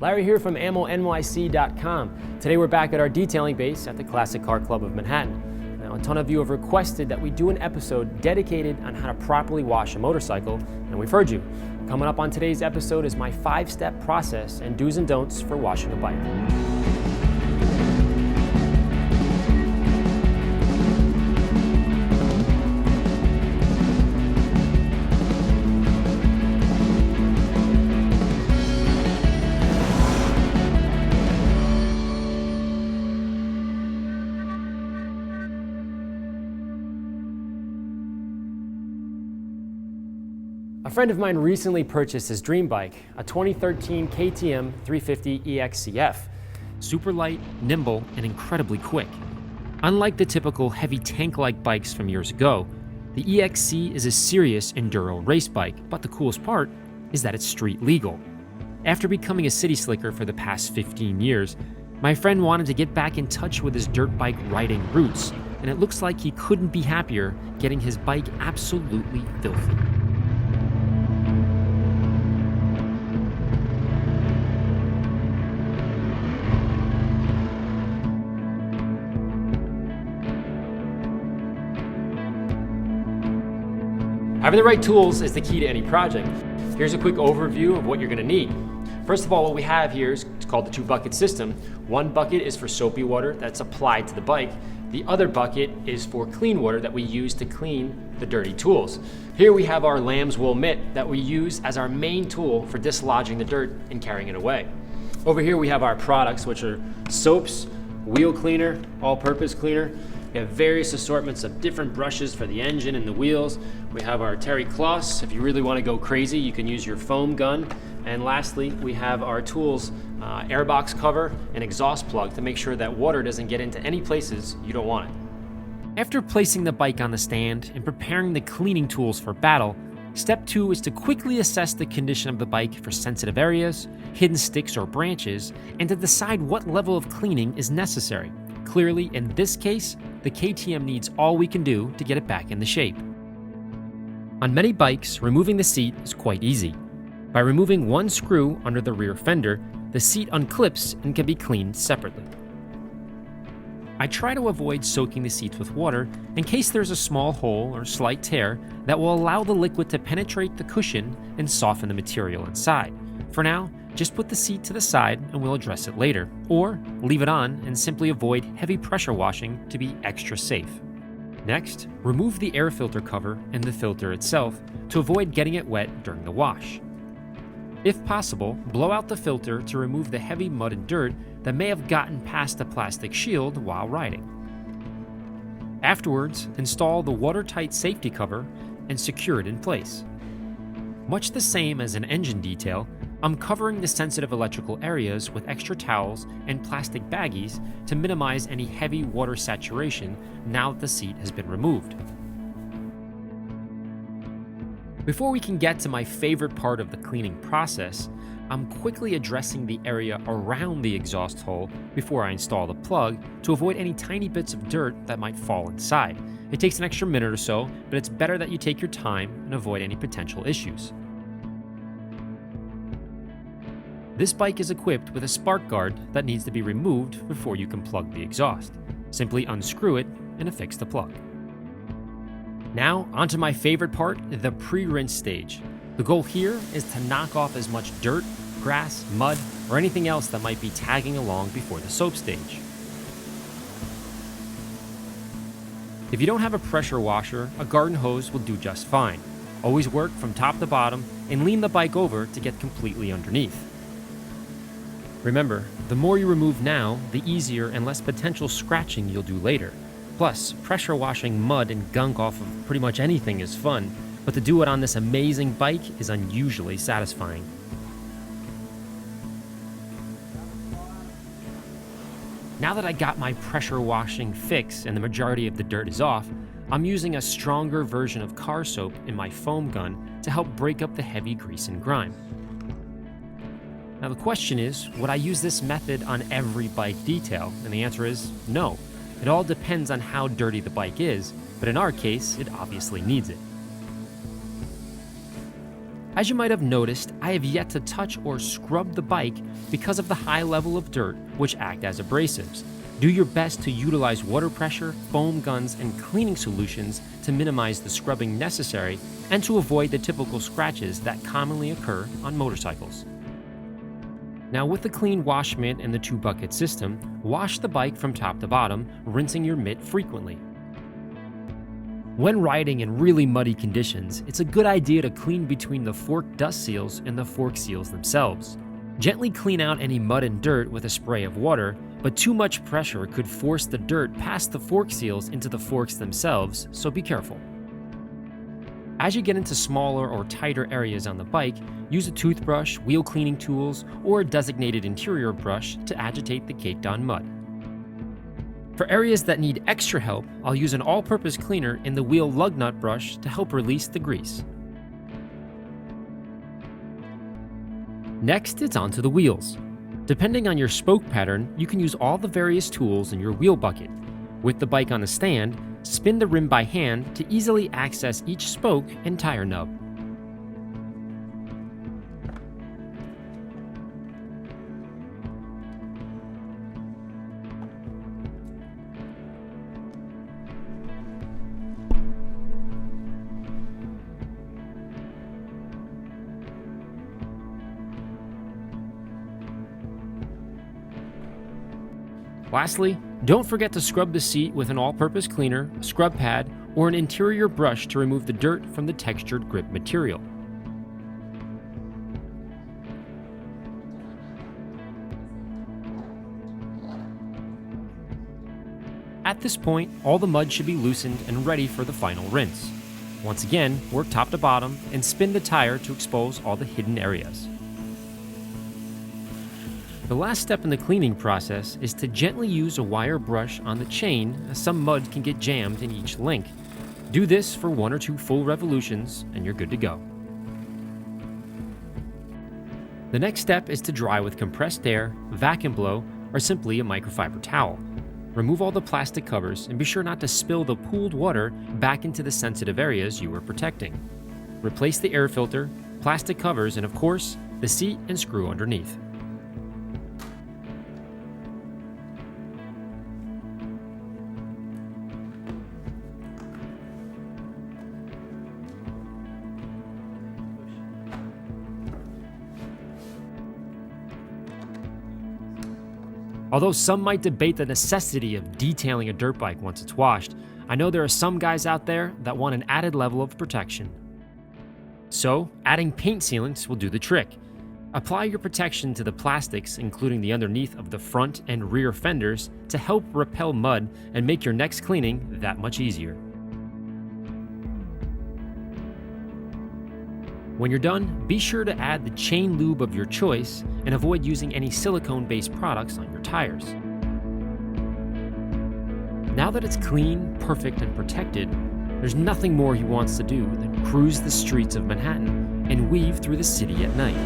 Larry here from AMMONYC.com. Today we're back at our detailing base at the Classic Car Club of Manhattan. Now, a ton of you have requested that we do an episode dedicated on how to properly wash a motorcycle, and we've heard you. Coming up on today's episode is my 5-step process and do's and don'ts for washing a bike. A friend of mine recently purchased his dream bike, a 2013 KTM 350 EXCF. Super light, nimble, and incredibly quick. Unlike the typical heavy tank-like bikes from years ago, the EXC is a serious enduro race bike, but the coolest part is that it's street legal. After becoming a city slicker for the past 15 years, my friend wanted to get back in touch with his dirt bike riding roots, and it looks like he couldn't be happier getting his bike absolutely filthy. Having the right tools is the key to any project. Here's a quick overview of what you're going to need. First of all, what we have here is called the 2-bucket system. One bucket is for soapy water that's applied to the bike. The other bucket is for clean water that we use to clean the dirty tools. Here we have our lamb's wool mitt that we use as our main tool for dislodging the dirt and carrying it away. Over here we have our products, which are soaps, wheel cleaner, all-purpose cleaner. We have various assortments of different brushes for the engine and the wheels. We have our terry cloths. If you really want to go crazy, you can use your foam gun. And lastly, we have our tools, airbox cover and exhaust plug to make sure that water doesn't get into any places you don't want it. After placing the bike on the stand and preparing the cleaning tools for battle, step 2 is to quickly assess the condition of the bike for sensitive areas, hidden sticks or branches, and to decide what level of cleaning is necessary. Clearly, in this case, the KTM needs all we can do to get it back into shape. On many bikes, removing the seat is quite easy. By removing one screw under the rear fender, the seat unclips and can be cleaned separately. I try to avoid soaking the seats with water in case there's a small hole or slight tear that will allow the liquid to penetrate the cushion and soften the material inside. For now, just put the seat to the side and we'll address it later, or leave it on and simply avoid heavy pressure washing to be extra safe. Next, remove the air filter cover and the filter itself to avoid getting it wet during the wash. If possible, blow out the filter to remove the heavy mud and dirt that may have gotten past the plastic shield while riding. Afterwards, install the watertight safety cover and secure it in place. Much the same as an engine detail, I'm covering the sensitive electrical areas with extra towels and plastic baggies to minimize any heavy water saturation now that the seat has been removed. Before we can get to my favorite part of the cleaning process, I'm quickly addressing the area around the exhaust hole before I install the plug to avoid any tiny bits of dirt that might fall inside. It takes an extra minute or so, but it's better that you take your time and avoid any potential issues. This bike is equipped with a spark guard that needs to be removed before you can plug the exhaust. Simply unscrew it and affix the plug. Now, onto my favorite part, the pre-rinse stage. The goal here is to knock off as much dirt, grass, mud, or anything else that might be tagging along before the soap stage. If you don't have a pressure washer, a garden hose will do just fine. Always work from top to bottom and lean the bike over to get completely underneath. Remember, the more you remove now, the easier and less potential scratching you'll do later. Plus, pressure washing mud and gunk off of pretty much anything is fun, but to do it on this amazing bike is unusually satisfying. Now that I got my pressure washing fix and the majority of the dirt is off, I'm using a stronger version of car soap in my foam gun to help break up the heavy grease and grime. Now the question is, would I use this method on every bike detail? And the answer is no. It all depends on how dirty the bike is, but in our case, it obviously needs it. As you might have noticed, I have yet to touch or scrub the bike because of the high level of dirt which act as abrasives. Do your best to utilize water pressure, foam guns, and cleaning solutions to minimize the scrubbing necessary and to avoid the typical scratches that commonly occur on motorcycles. Now with the clean wash mitt and the 2-bucket system, wash the bike from top to bottom, rinsing your mitt frequently. When riding in really muddy conditions, it's a good idea to clean between the fork dust seals and the fork seals themselves. Gently clean out any mud and dirt with a spray of water, but too much pressure could force the dirt past the fork seals into the forks themselves, so be careful. As you get into smaller or tighter areas on the bike, use a toothbrush, wheel cleaning tools, or a designated interior brush to agitate the caked on mud. For areas that need extra help, I'll use an all-purpose cleaner in the wheel lug nut brush to help release the grease. Next, it's onto the wheels. Depending on your spoke pattern, you can use all the various tools in your wheel bucket. With the bike on a stand, spin the rim by hand to easily access each spoke and tire nub. Lastly, don't forget to scrub the seat with an all-purpose cleaner, scrub pad, or an interior brush to remove the dirt from the textured grip material. At this point, all the mud should be loosened and ready for the final rinse. Once again, work top to bottom and spin the tire to expose all the hidden areas. The last step in the cleaning process is to gently use a wire brush on the chain, as some mud can get jammed in each link. Do this for 1 or 2 full revolutions and you're good to go. The next step is to dry with compressed air, vacuum blow, or simply a microfiber towel. Remove all the plastic covers and be sure not to spill the pooled water back into the sensitive areas you were protecting. Replace the air filter, plastic covers, and of course, the seat and screw underneath. Although some might debate the necessity of detailing a dirt bike once it's washed, I know there are some guys out there that want an added level of protection. So, adding paint sealants will do the trick. Apply your protection to the plastics, including the underneath of the front and rear fenders, to help repel mud and make your next cleaning that much easier. When you're done, be sure to add the chain lube of your choice and avoid using any silicone-based products on your tires. Now that it's clean, perfect, and protected, there's nothing more he wants to do than cruise the streets of Manhattan and weave through the city at night.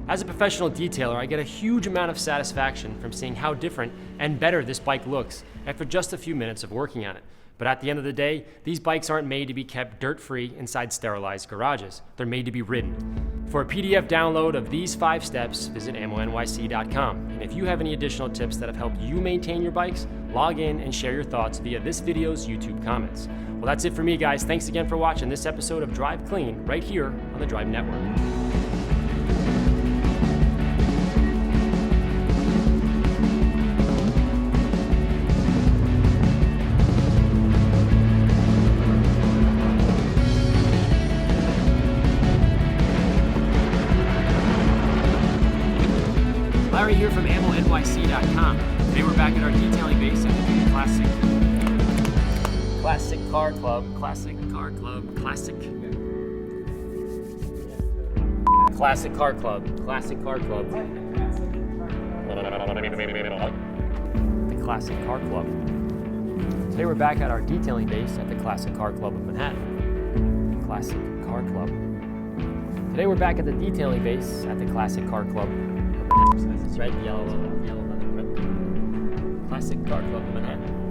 As a professional detailer, I get a huge amount of satisfaction from seeing how different and better this bike looks after just a few minutes of working on it. But at the end of the day, these bikes aren't made to be kept dirt-free inside sterilized garages. They're made to be ridden. For a PDF download of these 5 steps, visit ammonyc.com. And if you have any additional tips that have helped you maintain your bikes, log in and share your thoughts via this video's YouTube comments. Well, that's it for me, guys. Thanks again for watching this episode of Drive Clean right here on the Drive Network. here from AMMONYC.com. Today we're back at our detailing base at the Classic Car Club. Classic Car Club. The Classic Car Club. The Classic Car Club. Today we're back at our detailing base at the Classic Car Club of Manhattan. Classic Car Club. Today we're back at the detailing base at the Classic Car Club. Red, yellow, red. Classic Car Club of Manhattan.